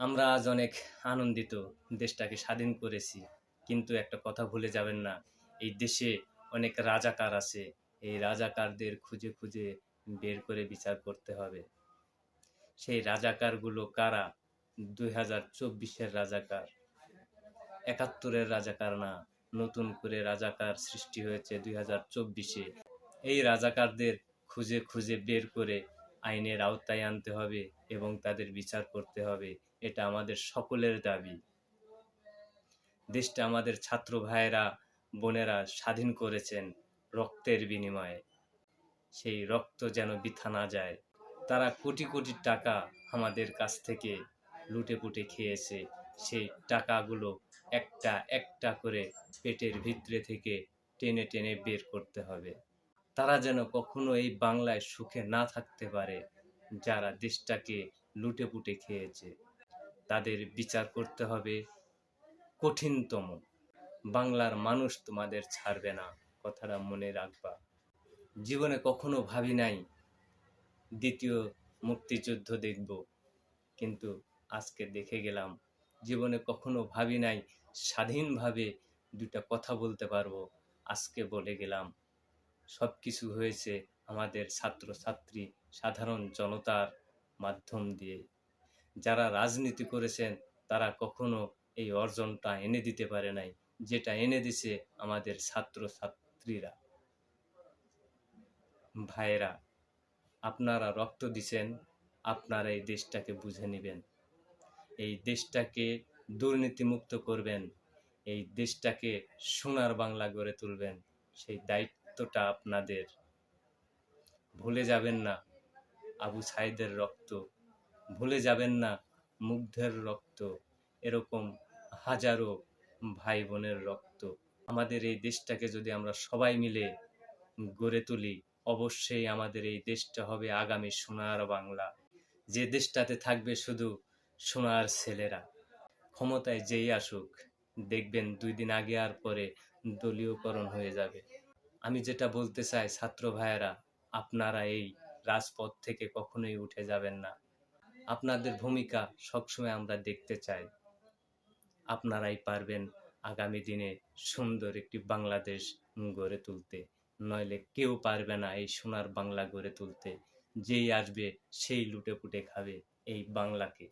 আমরা আজ অনেক আনন্দিত, দেশটাকে স্বাধীন করেছি। কিন্তু একটা কথা ভুলে যাবেন না, এই দেশে অনেক রাজাকার আছে। এই রাজাকারদের খুঁজে খুঁজে বের করে বিচার করতে হবে। সেই রাজাকারগুলো কারা? 2024-এর রাজাকার, 71-এর রাজাকার না। নতুন করে রাজাকার সৃষ্টি হয়েছে 2024-এ। এই রাজাকারদের খুঁজে খুঁজে বের করে আইনের আওতায় আনতে হবে এবং তাদের বিচার করতে হবে। এটা আমাদের সকলের দাবি। দেশটা আমাদের ছাত্র ভাইয়েরা বোনেরা স্বাধীন করেছেন রক্তের বিনিময়ে। সেই রক্ত যেন বৃথা না যায়। তারা কোটি কোটি টাকা আমাদের কাছ থেকে লুটেপুটে খেয়েছে। সেই টাকাগুলো একটা একটা করে পেটের ভিতরে থেকে টেনে টেনে বের করতে হবে। তারা যেন কখনো এই বাংলায় সুখে না থাকতে পারে। যারা দেশটাকে লুটেপুটে খেয়েছে তাদের বিচার করতে হবে কঠিনতম। বাংলার মানুষ তোমাদের ছাড়বে না, কথাটা মনে রাখবা। জীবনে কখনো ভাবি নাই দ্বিতীয় মুক্তিযুদ্ধ দেখব, কিন্তু আজকে দেখে গেলাম। জীবনে কখনো ভাবি নাই স্বাধীনভাবে দুটা কথা বলতে পারবো, আজকে বলে গেলাম। সব কিছু হয়েছে আমাদের ছাত্রছাত্রী সাধারণ জনতার মাধ্যম দিয়ে। যারা রাজনীতি করেছেন তারা কখনো এই অর্জনটা এনে দিতে পারে নাই, যেটা এনে দিছে আমাদের ছাত্রছাত্রীরা। ভাইয়েরা, আপনারা রক্ত দিছেন, আপনারা এই দেশটাকে বুঝে নেবেন। এই দেশটাকে দুর্নীতিমুক্ত করবেন, এই দেশটাকে সোনার বাংলা গড়ে তুলবেন। সেই দায়িত্বটা আপনাদের। ভুলে যাবেন না আবু সাইদের রক্ত, ভুলে যাবেন না মুগ্ধের রক্ত, এরকম হাজারো ভাই বোনের রক্ত। আমাদের এই দেশটাকে যদি আমরা সবাই মিলে গড়ে তুলি, অবশ্যই আমাদের এই দেশটা হবে আগামী সোনার বাংলা, যে দেশটাতে থাকবে শুধু সোনার ছেলেরা। ক্ষমতায় যেই আসুক, দেখবেন 2 দিন আগে আর পরে দলীয়করণ হয়ে যাবে। আমি যেটা বলতে চাই, ছাত্র ভাইয়েরা, আপনারা এই রাজপথ থেকে কখনোই উঠে যাবেন না। আপনাদের ভূমিকা সবসময় আমরা দেখতে চাই। আপনারাই পারবেন আগামী দিনে সুন্দর একটি বাংলাদেশ গড়ে তুলতে, নইলে কেউ পারবে না এই সোনার বাংলা গড়ে তুলতে। যেই আসবে সেই লুটেপুটে খাবে এই বাংলাকে।